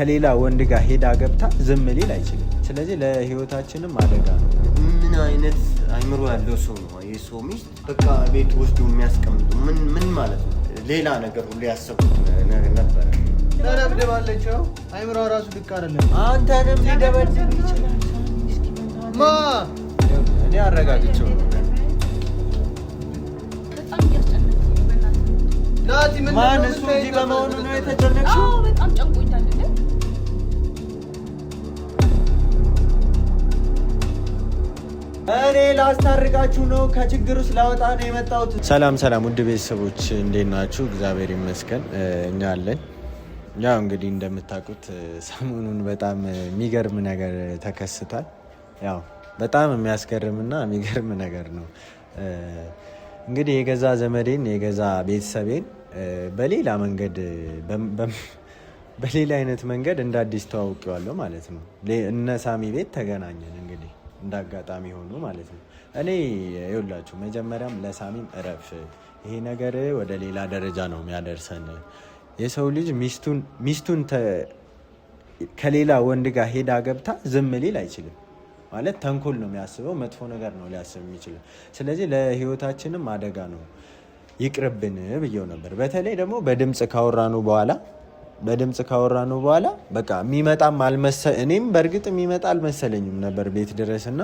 ከሌላ ወንድ ጋር ሄዳ ገብታ ዝም ሊል አይችልም። ስለዚህ ለህይወታችንም አደጋ ነው። ምን አይነት አይምሮ ያለው ሰው ነው የሰው ሚስት በቃ ቤት ወስዶ የሚያስቀምጡ? ምን ማለት ነው? ሌላ ነገር ሁሉ ያሰቡት ነገር ነበር። ተደብድባለችው። አይምሮ ራሱ ልክ አይደለም። አንተንም ሊደበድብ ይችላል። ማ እኔ አረጋግጬው ነው። በጣም እያስጨነቀኝ ነው። በእናትህ ናቲ ምን ማን እሱ እዚህ በመሆኑ ነው የተጨነቅሽው? አዎ በጣም ጨንቆኛል። እኔ ላስታርቃችሁ ነው፣ ከችግር ውስጥ ላወጣ ነው የመጣሁት። ሰላም ውድ ቤተሰቦች እንዴት ናችሁ? እግዚአብሔር ይመስገን እኛ አለን። ያው እንግዲህ እንደምታውቁት ሰሞኑን በጣም የሚገርም ነገር ተከስቷል። ያው በጣም የሚያስገርምና የሚገርም ነገር ነው። እንግዲህ የገዛ ዘመዴን የገዛ ቤተሰቤን በሌላ መንገድ በሌላ አይነት መንገድ እንደ አዲስ ተዋውቄዋለሁ ማለት ነው። እነ ሳሚ ቤት ተገናኘን እንግዲህ እንዳጋጣሚ ሆኖ ማለት ነው። እኔ ይኸውላችሁ መጀመሪያም ለሳሚም እረፍ፣ ይሄ ነገር ወደ ሌላ ደረጃ ነው የሚያደርሰን። የሰው ልጅ ሚስቱን ከሌላ ወንድ ጋር ሄዳ ገብታ ዝም ሊል አይችልም ማለት ተንኮል ነው የሚያስበው፣ መጥፎ ነገር ነው ሊያስብ የሚችለው። ስለዚህ ለህይወታችንም አደጋ ነው፣ ይቅርብን ብየው ነበር። በተለይ ደግሞ በድምፅ ካወራኑ በኋላ በቃ የሚመጣም እኔም በእርግጥ የሚመጣ አልመሰለኝም ነበር ቤት ድረስና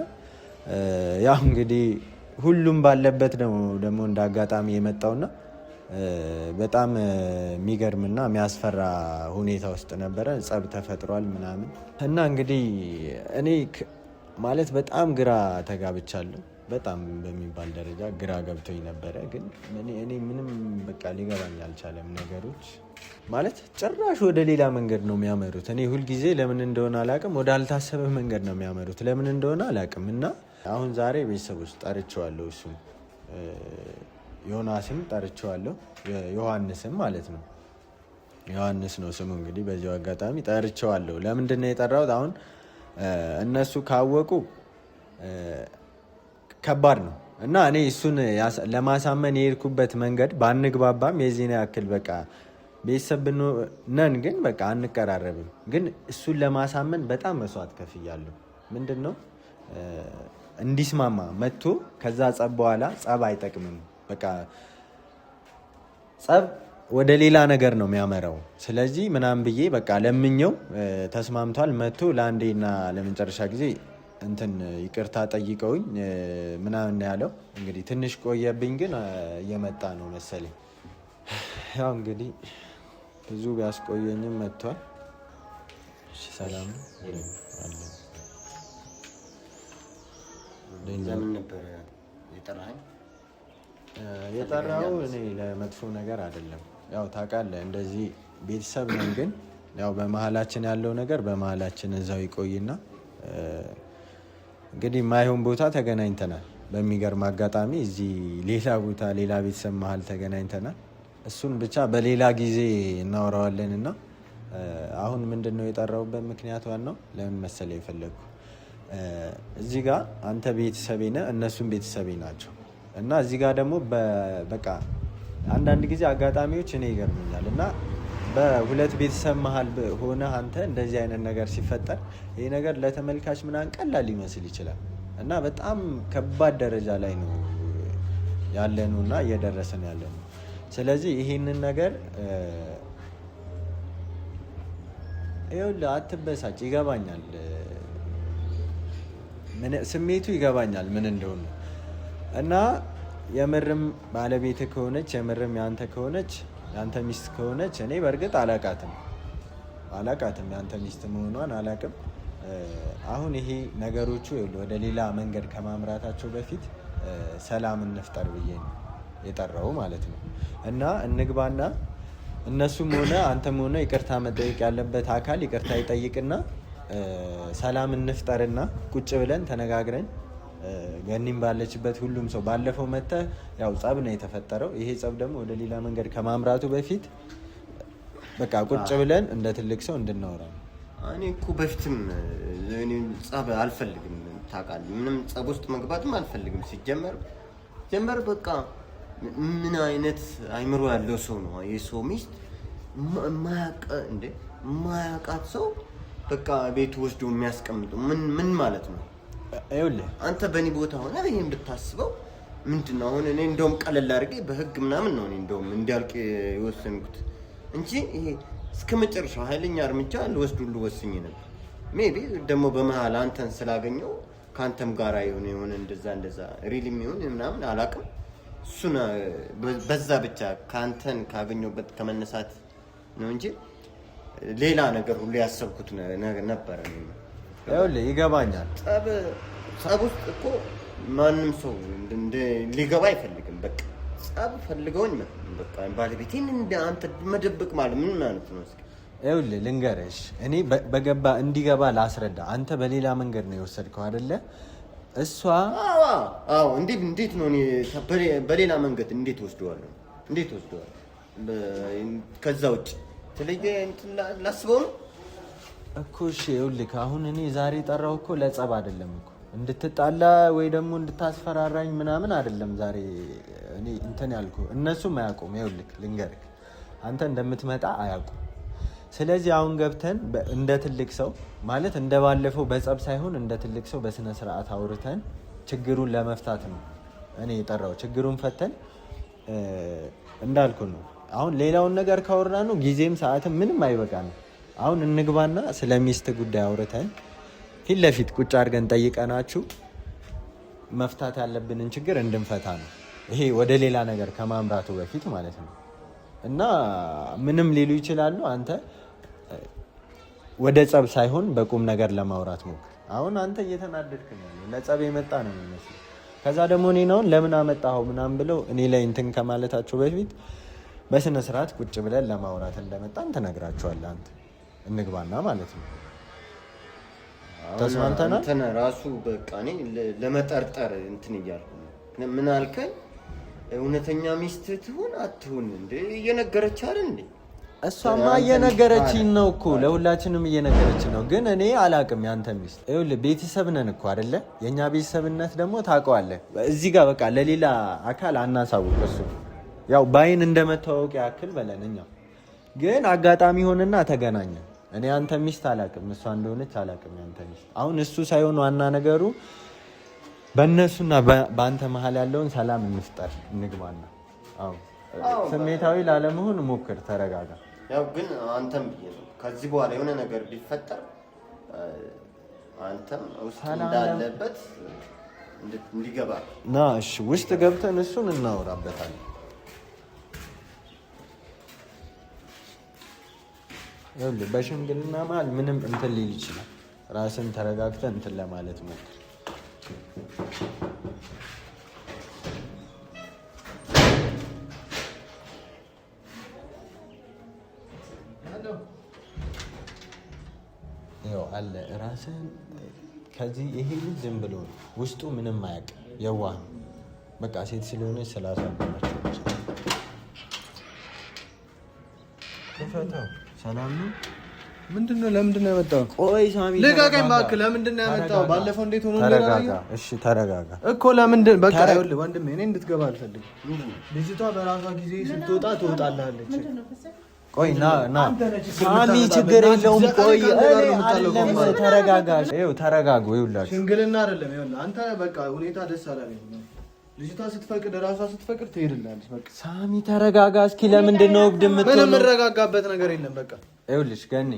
ያው እንግዲህ ሁሉም ባለበት ደግሞ እንደ አጋጣሚ የመጣውና በጣም የሚገርምና የሚያስፈራ ሁኔታ ውስጥ ነበረ። ጸብ ተፈጥሯል ምናምን እና እንግዲህ እኔ ማለት በጣም ግራ ተጋብቻለሁ። በጣም በሚባል ደረጃ ግራ ገብቶኝ ነበረ። ግን እኔ ምንም በቃ ሊገባኝ አልቻለም ነገሮች ማለት ጭራሽ ወደ ሌላ መንገድ ነው የሚያመሩት። እኔ ሁልጊዜ ለምን እንደሆነ አላቅም፣ ወደ አልታሰበ መንገድ ነው የሚያመሩት። ለምን እንደሆነ አላቅም። እና አሁን ዛሬ ቤተሰቦች ጠርቼዋለሁ። እሱም ዮናስም ጠርቼዋለሁ፣ ዮሐንስም ማለት ነው። ዮሐንስ ነው ስሙ። እንግዲህ በዚያው አጋጣሚ ጠርቼዋለሁ። ለምንድን ነው የጠራሁት? አሁን እነሱ ካወቁ ከባድ ነው እና እኔ እሱን ለማሳመን የሄድኩበት መንገድ ባንግባባም የዚህን ያክል በቃ ቤተሰብ ነን፣ ግን በቃ አንቀራረብም። ግን እሱን ለማሳመን በጣም መስዋዕት ከፍያለሁ። ምንድን ነው እንዲስማማ መጥቶ ከዛ ጸብ በኋላ ጸብ አይጠቅምም፣ በቃ ጸብ ወደ ሌላ ነገር ነው የሚያመራው። ስለዚህ ምናምን ብዬ በቃ ለምኘው ተስማምቷል። መጥቶ ለአንዴና ለመጨረሻ ጊዜ ይቅርታ ጠይቀውኝ ምናምን ያለው እንግዲህ ትንሽ ቆየብኝ፣ ግን እየመጣ ነው መሰለኝ። ያው እንግዲህ ብዙ ቢያስቆየኝም መጥቷል። ሰላም አለ። ለምን ነበር የጠራኸው? እኔ ለመጥፎ ነገር አይደለም። ያው ታውቃለህ እንደዚህ ቤተሰብ ነን፣ ግን ያው በመሀላችን ያለው ነገር በመሀላችን እዛው ይቆይና እንግዲህ ማይሆን ቦታ ተገናኝተናል። በሚገርም አጋጣሚ እዚህ ሌላ ቦታ ሌላ ቤተሰብ መሀል ተገናኝተናል። እሱን ብቻ በሌላ ጊዜ እናወራዋለን። እና አሁን ምንድን ነው የጠራሁበት ምክንያት ዋናው ለምን መሰለህ የፈለግኩ እዚህ ጋር አንተ ቤተሰቤ ነህ፣ እነሱም ቤተሰቤ ናቸው። እና እዚህ ጋር ደግሞ በቃ አንዳንድ ጊዜ አጋጣሚዎች እኔ ይገርምኛል እና በሁለት ቤተሰብ መሀል ሆነ አንተ እንደዚህ አይነት ነገር ሲፈጠር ይሄ ነገር ለተመልካች ምናምን ቀላል ሊመስል ይችላል እና በጣም ከባድ ደረጃ ላይ ነው ያለነው እና እየደረሰን ያለነው። ስለዚህ ይሄንን ነገር ይኸውልህ አትበሳጭ፣ ይገባኛል፣ ስሜቱ ይገባኛል ምን እንደሆነ እና የምርም ባለቤት ከሆነች የምርም ያንተ ከሆነች ያንተ ሚስት ከሆነች እኔ በእርግጥ አላቃትም ያንተ ሚስት መሆኗን አላቅም። አሁን ይሄ ነገሮቹ ወደ ሌላ መንገድ ከማምራታቸው በፊት ሰላም እንፍጠር ብዬ ነው የጠራው ማለት ነው። እና እንግባና እነሱም ሆነ አንተም ሆነ ይቅርታ መጠየቅ ያለበት አካል ይቅርታ ይጠይቅና ሰላም እንፍጠርና ቁጭ ብለን ተነጋግረን ገኒም ባለችበት ሁሉም ሰው ባለፈው መተህ ያው ጸብ ነው የተፈጠረው። ይሄ ጸብ ደግሞ ወደ ሌላ መንገድ ከማምራቱ በፊት በቃ ቁጭ ብለን እንደ ትልቅ ሰው እንድናወራ ነው። እኔ እኮ በፊትም ጸብ አልፈልግም ታውቃለህ። ምንም ጸብ ውስጥ መግባትም አልፈልግም። ሲጀመር በቃ ምን አይነት አይምሮ ያለው ሰው ነው የሰው ሚስት ማያውቅ እንዴ? ማያውቃት ሰው በቃ ቤት ወስዶ የሚያስቀምጡ ምን ማለት ነው? ይኸውልህ አንተ በእኔ ቦታ ሆነ ይሄን ብታስበው ምንድን ነው? አሁን እኔ እንደውም ቀለል አድርጌ በህግ ምናምን ነው እኔ እንደውም እንዲያልቅ የወሰንኩት እንጂ ይሄ እስከ መጨረሻው ኃይለኛ እርምጃ ልወስድ ሁሉ ወስኜ ነበር። ሜቢ ደግሞ በመሀል አንተን ስላገኘው ከአንተም ጋር የሆነ እንደዛ ሪል የሚሆን ምናምን አላውቅም። እሱን በዛ ብቻ ከአንተን ካገኘሁበት ከመነሳት ነው እንጂ ሌላ ነገር ሁሉ ያሰብኩት ነበረ። ይኸውልህ ይገባኛል። ጸብ ውስጥ እኮ ማንም ሰው ሊገባ አይፈልግም። በቃ ጸብ ፈልገውኝ በቃ ባለቤቴን አንተ መደበቅ ማለት ምን ማለት ነው? እስኪ ይኸውልህ ልንገርሽ፣ እኔ በገባ እንዲገባ ላስረዳ። አንተ በሌላ መንገድ ነው የወሰድከው አይደለ? እሷ አዎ እንዴት ነው እኔ በሌላ መንገድ እንዴት ወስደዋለሁ? ከዛ ውጭ ስለየ ላስበው ነው እኮ። እሺ ይኸውልህ አሁን እኔ ዛሬ ጠራው እኮ ለጸብ አይደለም እኮ እንድትጣላ ወይ ደግሞ እንድታስፈራራኝ ምናምን አይደለም። ዛሬ እኔ እንትን ያልኩ እነሱም አያውቁም። ይኸውልህ ልንገርህ፣ አንተ እንደምትመጣ አያውቁም። ስለዚህ አሁን ገብተን እንደ ትልቅ ሰው ማለት እንደ ባለፈው በጸብ ሳይሆን እንደ ትልቅ ሰው በስነ ስርዓት አውርተን ችግሩን ለመፍታት ነው እኔ የጠራው። ችግሩን ፈተን እንዳልኩ ነው። አሁን ሌላውን ነገር ካወራ ነው ጊዜም ሰዓትም ምንም አይበቃም። አሁን እንግባና ስለ ሚስት ጉዳይ አውርተን ፊት ለፊት ቁጭ አድርገን ጠይቀናችሁ መፍታት ያለብንን ችግር እንድንፈታ ነው። ይሄ ወደ ሌላ ነገር ከማምራቱ በፊት ማለት ነው። እና ምንም ሊሉ ይችላሉ። አንተ ወደ ጸብ ሳይሆን በቁም ነገር ለማውራት ሞክር። አሁን አንተ እየተናደድክ ነው፣ ለጸብ የመጣ ነው የሚመስለው። ከዛ ደግሞ እኔ ነው ለምን አመጣኸው ምናምን ብለው እኔ ላይ እንትን ከማለታቸው በፊት በስነ ስርዓት ቁጭ ብለን ለማውራት እንደመጣን ትነግራቸዋለህ። አንተ እንግባና ማለት ነው። ተስማምተናል። እንትን ራሱ በቃ እኔ ለመጠርጠር እንትን እያልኩ ነው። ምን አልከኝ? እውነተኛ ሚስት ትሁን አትሁን እንዴ እየነገረች አይደል እንዴ? እሷማ እየነገረችኝ ነው እኮ ለሁላችንም እየነገረችኝ ነው። ግን እኔ አላቅም ያንተ ሚስት። ይኸውልህ ቤተሰብ ነን እኮ አይደለ? የእኛ ቤተሰብነት ደግሞ ታውቀዋለህ። እዚህ ጋር በቃ ለሌላ አካል አናሳውቅ። እሱ ያው በአይን እንደመታወቅ ያክል በለን። እኛ ግን አጋጣሚ ሆንና ተገናኘን። እኔ አንተ ሚስት አላቅም፣ እሷ እንደሆነች አላቅም ያንተ ሚስት። አሁን እሱ ሳይሆን ዋና ነገሩ በእነሱና በአንተ መሀል ያለውን ሰላም እንፍጠር። እንግባና ስሜታዊ ላለመሆን ሞክር፣ ተረጋጋ። ያው ግን አንተም ብዬ ነው ከዚህ በኋላ የሆነ ነገር ቢፈጠር አንተም ውስጥ እንዳለበት እንዲገባ ና። እሺ ውስጥ ገብተን እሱን እናወራበታለን። ይኸውልህ በሽምግልና መሀል ምንም እንትን ሊል ይችላል። ራስን ተረጋግተን እንትን ለማለት ሞክር። ያው አለ ራስን ከዚህ ይሄ ልጅ ዝም ብሎ ውስጡ ምንም አያውቅም። የዋህ በቃ ሴት ስለሆነች ስላሳበራቸው ብቻ ክፈተው። ሰላም ነው? ምንድን ነው? ለምንድን ነው ያመጣው? ቆይ ሳሚ ልቀቀኝ እባክህ። ለምንድን ነው ያመጣው? ባለፈው እንዴት ሆኖ ተረጋጋ። እሺ ተረጋጋ እኮ። ለምንድን በቃ ይኸውልህ ወንድሜ፣ እኔ እንድትገባ አልፈልግም። ልጅቷ በራሷ ጊዜ ስትወጣ ትወጣላለች። ቆይ ና ሳሚ፣ ችግር የለውም። ቆይ አይደለም፣ ተረጋጋ። ይኸው ተረጋጉ። ይኸውላችሁ ሽንግልና አይደለም። ይኸውልህ አንተ በቃ ሁኔታ ደስ አላለኝም። ልጅቷ ስትፈቅድ ራሷ ስትፈቅድ ትሄድላለች። በቃ ሳሚ ተረጋጋ እስኪ። ለምንድን ነው እብድ የምትሆነው? ምንም የምረጋጋበት ነገር የለም። በቃ ይኸውልሽ ገኒ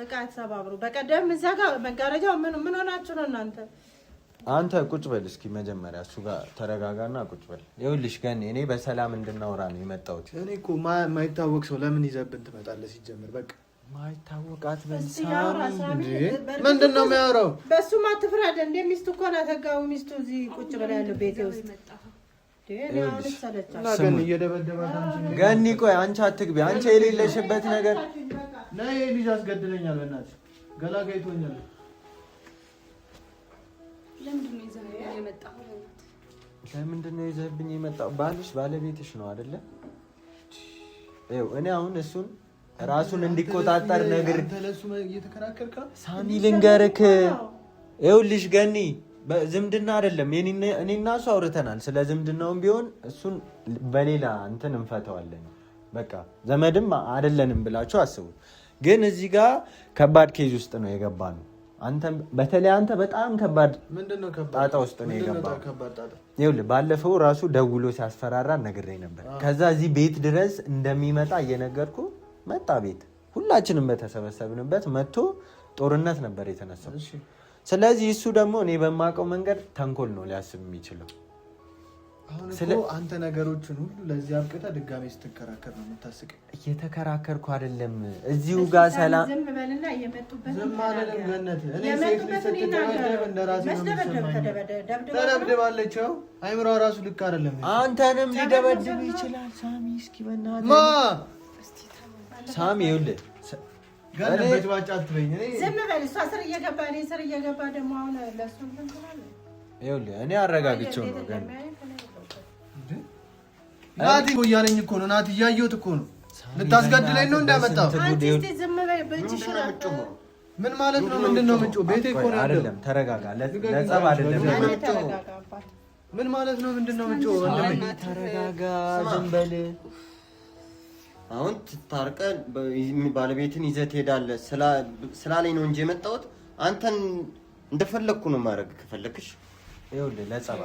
እቃ ተሰባብሩ። በቀደም እዛ ጋር መጋረጃው ምን ሆናችሁ ነው እናንተ? አንተ ቁጭ በል እስኪ መጀመሪያ እሱ ጋር ተረጋጋና ቁጭ በል። ይኸውልሽ ገኒ እኔ በሰላም እንድናወራ ነው የመጣሁት። እኔ እኮ ማይታወቅ ሰው ለምን ይዘብን ትመጣለህ? ሲጀምር በቃ ማይታወቃት ምንድን ነው የሚያወራው? በእሱም አትፍረድ። እንደ ሚስቱ እኮ ናት፣ ህጋዊ ሚስቱ እዚህ ቁጭ ብላ ያለው ቤቴ ውስጥ ገኒ ቆይ አንቺ አትግቢ። አንቺ የሌለሽበት ነገር ነይ። ልጅ አስገድለኛል። በእናትሽ ገላጋይቶኛል። ለምንድን ነው ይዘህብኝ የመጣው? ባልሽ ባለቤትሽ ነው አይደለ? እኔ አሁን እሱን ራሱን እንዲቆጣጠር ነገር ሳሚ ልንገርክ። ይኸውልሽ ገኒ ዝምድና አይደለም። እኔና እሱ አውርተናል። ስለ ዝምድናውም ቢሆን እሱን በሌላ እንትን እንፈተዋለን። በቃ ዘመድም አይደለንም ብላችሁ አስቡ። ግን እዚህ ጋር ከባድ ኬዝ ውስጥ ነው የገባነው። አንተ በተለይ አንተ በጣም ከባድ ጣጣ ውስጥ ነው የገባው። ይኸውልህ ባለፈው ራሱ ደውሎ ሲያስፈራራ ነግሬህ ነበር። ከዛ እዚህ ቤት ድረስ እንደሚመጣ እየነገርኩ መጣ። ቤት ሁላችንም በተሰበሰብንበት መጥቶ ጦርነት ነበር የተነሳው። ስለዚህ እሱ ደግሞ እኔ በማውቀው መንገድ ተንኮል ነው ሊያስብ የሚችለው። አንተ ነገሮችን ሁሉ ለዚህ አብቅታ ድጋሜ ስትከራከር ነው የምታስቀኝ። እየተከራከርኩ አይደለም። እዚሁ ጋር ሰላም ዝም በልና እየመጡበት ዝም አይደለም። ገነት እኔ ሴት ልጅ ስትደበደብ እንደራሴ ነው የሚሰማኝ። ተደብድባለች። አይምሯ ራሱ ልክ አይደለም። አንተንም ሊደበድብ ይችላል። ሳሚ እስኪ በእናትህ ሳሚ ይኸውልህ ገነት በጭባጫ አትበይኝ። ዝም በል። እሷ ስር እየገባ እኔ ስር እየገባ ደግሞ አሁን ለእሱ እንትን ትላለህ። ይኸውልህ እኔ አረጋግቼው ነው ገና ናቲ እኮ እያለኝ እኮ ነው። ናቲ እያየሁት እኮ ነው። ልታስገድለኝ ነው እንዳመጣው። ምን ማለት ነው? ምንድን ነው ምንጩ? ቤቴ እኮ ነው ያለው። አይደለም ተረጋጋ። ለጸብ አይደለም። ምን ማለት ነው? ምንድን ነው ምንጩ? ተረጋጋ፣ ዝም በል። አሁን ትታርቀን ባለቤትን ይዘህ ትሄዳለህ ስላለኝ ነው እንጂ የመጣሁት አንተን እንደፈለግኩ ነው ማድረግ ከፈለግሽ ይኸውልህ ለጸብ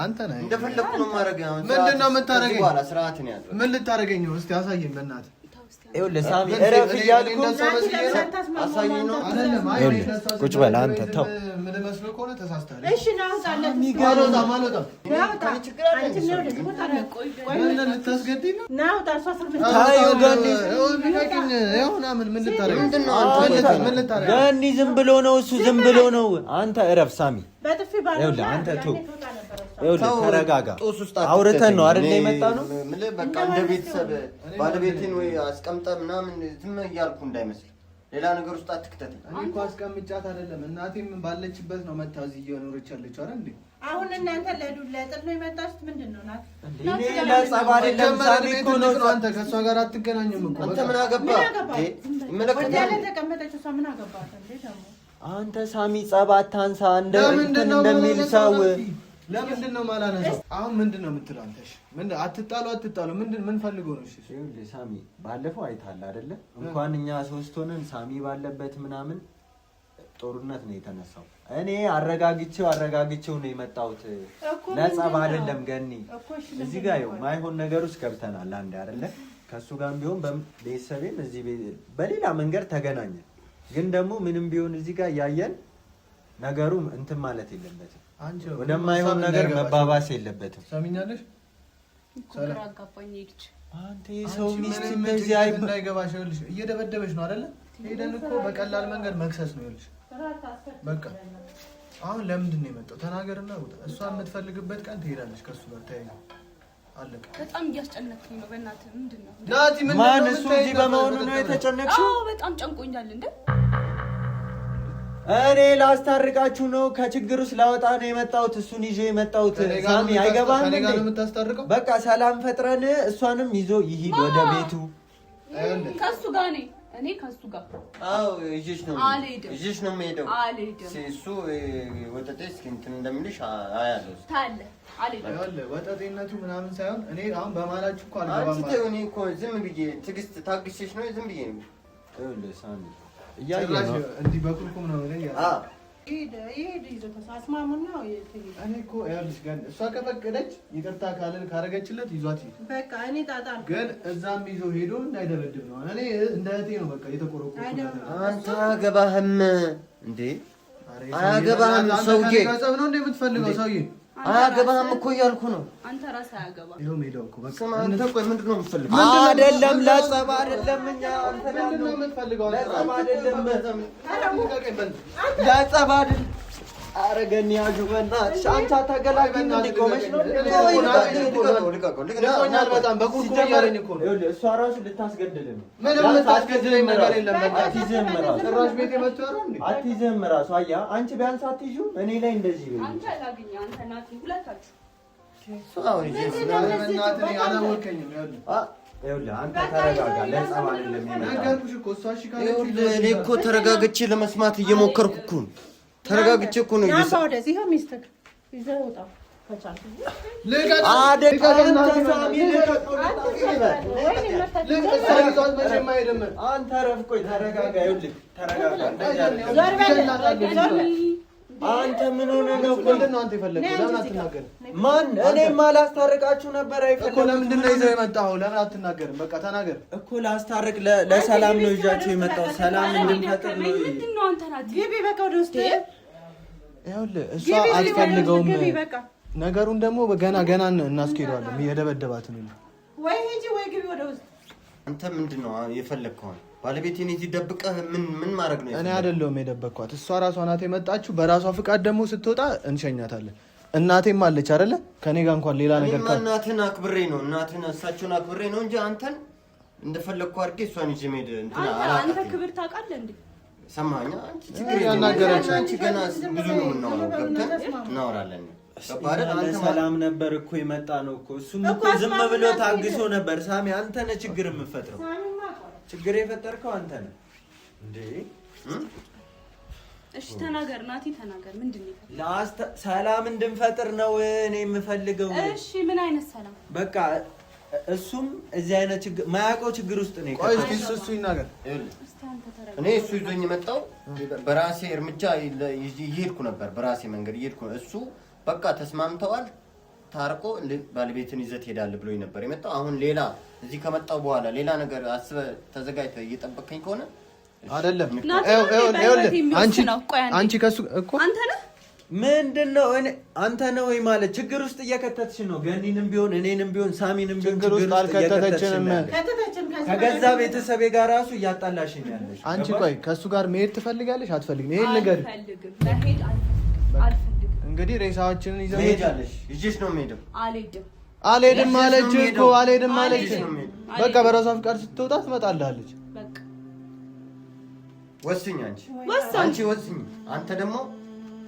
አንተ ነህ እንደፈለግኩ ነው ማድረግ። ምንድን ነው የምታደርገኝ? በኋላ ስርዓት ነው ያለው። ምን ልታደርገኝ ነው? እስኪ አሳየኝ በእናትህ። ይኸውልህ ሳሚ እረፍ እያልኩ አሳየኝ ነው። ቁጭ በል አንተ ተው። ምን መስሎ ከሆነ ተሳስተሃል። እሺ ነው አውጣለህ። ገኒ ዝም ብሎ ነው እሱ ዝም ብሎ ነው። አንተ እረፍ ሳሚ። ይኸውልህ አንተ ተው። ይኸውልህ ተረጋጋ። አውርተን ነው አይደል የመጣ ነው። በቃ እንደ ቤተሰብ ባለቤትን ወይ አስቀምጠህ ምናምን ዝም እያልኩ እንዳይመስል ሌላ ነገር ውስጥ አትክተተኝ። እኔ እኮ አስቀምጫት አይደለም። እናቴም ባለችበት ነው መታ እዚህ እየኖረች ያለችው አይደል እንዴ? አሁን እናንተ ለጥል ነው የመጣችሁት? ምንድን ነው ናት? እኔ ለጸብ አይደለም። ሳሚ እኮ ነው። አንተ ከእሷ ጋር አትገናኙም እኮ። አንተ ምን አገባህ? ይመለከታል። ተቀመጠችው እሷ ምን አገባት እንዴ ደግሞ? አንተ ሳሚ ጸብ አታንሳ እንደሚል ሰው ለምንድን ነው ማላነሳው? አሁን ምንድን ነው የምትለው አንተ? እሺ ምን አትጣሉ ምን ፈልጎ ነው? እሺ ይኸውልህ ሳሚ ባለፈው አይተሃል አይደለ? እንኳን እኛ 3 ሆነን ሳሚ ባለበት ምናምን ጦርነት ነው የተነሳው። እኔ አረጋግቼው ነው የመጣሁት። ለጸብ አይደለም ገኒ። እዚህ ጋር ይኸው ማይሆን ነገር ውስጥ ገብተናል አንዴ አይደለ? ከሱ ጋርም ቢሆን ቤተሰቤም እዚህ በሌላ መንገድ ተገናኘን። ግን ደግሞ ምንም ቢሆን እዚህ ጋር ያየን ነገሩ እንትን ማለት የለበትም። ወደማይሆን ነገር መባባስ የለበትም። ሰሚኛለሽ? ኮንትራ አጋባኝ ሄድች። አንተ የሰው ሚስት እንደዚህ እንዳይገባሽ ይኸውልሽ፣ እየደበደበሽ ነው አይደለ? ሄደን እኮ በቀላል መንገድ መክሰስ ነው ይኸውልሽ። በቃ አሁን ለምንድን ነው የመጣው? ተናገርና ውጣ። እሷ የምትፈልግበት ቀን ትሄዳለች ከሱ ጋር ተያይዘ አለቀ። በጣም እያስጨነቅኝ ነው። በእናትህ ምንድን ነው ናቲ? ማን እሱ እዚህ በመሆኑ ነው የተጨነቅሽው? አዎ በጣም ጨንቆኛል። እንደ እኔ ላስታርቃችሁ ነው፣ ከችግር ውስጥ ላወጣ ነው የመጣሁት። እሱን ይዤ የመጣሁት ሳሚ አይገባም እንዴ? በቃ ሰላም ፈጥረን እሷንም ይዞ ይሂድ ወደ ቤቱ። ከሱ ጋር ነኝ እኔ ከሱ ጋር። አዎ ይዤሽ ነው የምሄደው። አልሄድም። እሱ ወጠጤ እስኪ እንትን እንደሚልሽ አያለሁ። ታለ አልሄድም። አይደል ወጠጤነቱ ምናምን ሳይሆን እኔ አሁን በማላችሁ እኮ አልገባም ማለት ነው። እኔ እኮ ዝም ብዬ ትዕግስት ታግሼሽ ነው ዝም ብዬ ነው። ይኸውልህ ሳሚ እያየህ ነው እንዲህ በኩልኩም ነው እኔ ይሄድ ይዞ ተሳስማሙና እኔ እኮ ይኸውልሽ ግን እሷ ከፈቀደች ይቅርታ ካረገችለት ይዟት ይሄድ። በቃ እኔ ጣጣ ግን እዛም ይዞ ሄዶ እንዳይደበድብ ነው። እኔ እንደ እህቴ ነው በቃ የተቆረቆርኩት። አንተ አያገባህም እንዴ? አያገባህም ሰውዬ። ከጸብ ነው እንደ የምትፈልገው ሰውዬ? አያገባህም እኮ እያልኩ ነው። አንተ ራስህ አያገባህም። ይኸው ሜዳው እኮ በቃ አንተ ቆይ ምንድን ነው የምትፈልገው? አይደለም ለጸብ አይደለም። እኛ ምንድን ነው የምትፈልገው? ለጸብ አይደለም። ለጸብ አይደለም። ኧረ ገኒ ያዡ በእናትሽ። አንቺ አታገላግኝ እንዲቆመሽ ነው። ልቆኛል በጣም በቁርቁር እያለኝ እኮ ነው። ይኸውልህ እሷ ራሱ ልታስገድል ነው። ምንም ልታስገድለኝ ነገር የለም። አትይዝህም ራሱ ጭራሽ ቤቴ መጥቶ ያለው እንዴ? አትይዝህም ራሱ። አየህ አንቺ ቢያንስ አትይዥም። እኔ ላይ እንደዚህ ነው። አንተ ላግኝ አንተ ናቲ ሁለታችሁ አላወቀኝም። ይኸውልህ አንተ ተረጋጋ። ለጸብ አይደለም ነገርኩሽ እኮ እሷ እሺ ካለች እኔ እኮ ተረጋግቼ ለመስማት እየሞከርኩ እኮ ነው። ተረጋግቼ እኮ ነው። ያው ወደዚህ ይሄ ሚስትክ ይዘው ወጣ አንተ ምን ሆነ ነው? ምንድን ነው አንተ የፈለግኸው? ለምን አትናገርም? ማን? እኔማ ላስታርቃችሁ ነበር። አይፈልግም እኮ። ለምንድን ነው ይዘህ የመጣኸው? ለምን አትናገርም? በቃ ተናገር እኮ። ላስታርቅ፣ ለሰላም ነው ይዣችሁ የመጣሁት። ሰላም እንድንፈጥር ነው። ምንድን ነው አንተ ናት? ግቢ በቃ ወደ ውስጥ። ይኸውልህ እሷ አትፈልገውም ነገሩን። ደግሞ ገና እናስኬደዋለን። እየደበደባት ነው። ወይ ሂጂ ወይ ግቢ ወደ ውስጥ። አንተ ምንድን ነው የፈለግከው? ባለቤቴን እዚህ ደብቀህ ምን ማድረግ ነው? እኔ አይደለሁም የደበቅኳት፣ እሷ ራሷ ናት የመጣችሁ። በራሷ ፍቃድ ደግሞ ስትወጣ እንሸኛታለን። እናቴም አለች አይደለ? ከኔ ጋር እንኳን ሌላ ነገር እናትህን አክብሬ ነው እሳቸውን አክብሬ ነው እንጂ አንተን እንደፈለግኩ አድርጌ እሷን ይዤ መሄድ እንትን አንተ ክብር ታውቃለህ እንዴ? ሰማኸኝ? አንቺ ችግር ያናገረች አንቺ ገና ብዙ ነው የምናወራው። ገብተን እናወራለን። ሰላም ነበር እኮ የመጣ ነው እኮ። እሱም እኮ ዝም ብሎ ታግሶ ነበር። ሳሚ አንተ ነህ ችግር የምፈጥረው። ችግር የፈጠርከው አንተ ነህ እንዴ? እሺ ተናገር ናቲ፣ ተናገር። ምንድን ነው? ሰላም እንድንፈጥር ነው እኔ የምፈልገው። እሺ ምን አይነት ሰላም? በቃ እሱም እዚህ አይነት ችግር ማያውቀው ችግር ውስጥ ነው። ቆይ እሱ ይናገር። እኔ እሱ ይዞኝ የመጣው በራሴ እርምጃ እየሄድኩ ነበር፣ በራሴ መንገድ እየሄድኩ ነው። እሱ በቃ ተስማምተዋል፣ ታርቆ ባለቤትን ይዘት ሄዳለህ ብሎኝ ነበር የመጣው። አሁን ሌላ እዚህ ከመጣው በኋላ ሌላ ነገር አስበህ ተዘጋጅተህ እየጠበቀኝ ከሆነ አይደለም። አንቺ ከሱ እኮ አንተ ነህ። ምንድነው? አንተ ነው ወይ ማለት ችግር ውስጥ እየከተትሽ ነው። ገኒንም ቢሆን እኔንም ቢሆን ሳሚንም ቢሆን ችግር ውስጥ አልከተተችንም። ከገዛ ቤተሰቤ ጋር ራሱ እያጣላሽኝ ያለሽ አንቺ። ቆይ ከሱ ጋር መሄድ ትፈልጋለሽ አትፈልግም? ይሄን ነገር እንግዲህ ሬሳዎችንን ይዘው ትሄጃለሽ። ይዤሽ ነው የምሄደው። አልሄድም አለች እኮ አልሄድም አለች። በቃ በራሷ ፍቃድ ስትወጣ ትመጣልሃለች። በቃ ወስኝ አንቺ ወስኝ። አንተ ደግሞ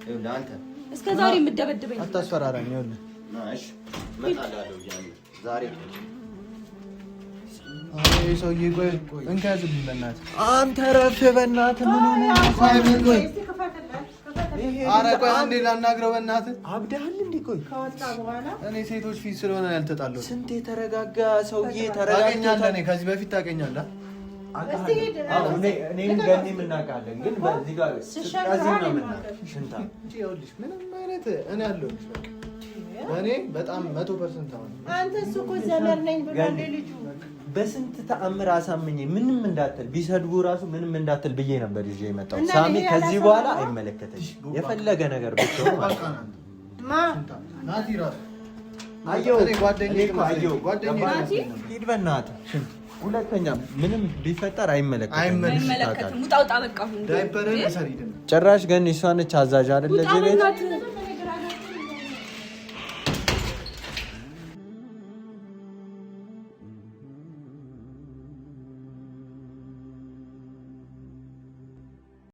ይኸውልህ አንተ እስከ ዛሬ የምትደበድበኝ አታስፈራራኝ። ይኸውልህ እሺ እመጣላለሁ ዛሬ። አይ ሰውዬ ቆይ እንካዝልኝ በእናትህ አንተ ረፍ በእናትህ ምን ሆነህ ነው? ኧረ ቆይ አንዴ ላናግረው በእናትህ። አብደሃል እንዴ? ቆይ ከወጣ በኋላ እኔ ሴቶች ፊት ስለሆነ ያልተጣለው ስንት የተረጋጋ ሰውዬ ተረጋግኛለህ። እኔ ከዚህ በፊት ታውቀኛለህ። እኔም ገኒም እናውቃለን፣ ግን በዚህ ጋር ስቃዚህ ነው የምናውቀው። ሽንታ ይኸውልሽ ምንም አይነት እኔ አለሁልሽ። በቃ እኔ በጣም 100% አሁን አንተ እሱ እኮ ዘመድ ነኝ ብሏል ልጁ። በስንት ተአምር አሳምኜ ምንም እንዳትል ቢሰድቡ ራሱ ምንም እንዳትል ብዬ ነበር ይዤ የመጣው። ሳሚ ከዚህ በኋላ አይመለከተሽም። የፈለገ ነገር ብትሆን ማለት ነው። ናቲ ራሱ አየሁ ጓደኛዬ ሂድ በእናትህ። ሁለተኛ ምንም ቢፈጠር አይመለከትም። ውጣ በቃ። ዳይፐርን ሰሪድ ጭራሽ ገኒ እሷ ነች አዛዥ አይደል? ለዚህ ቤት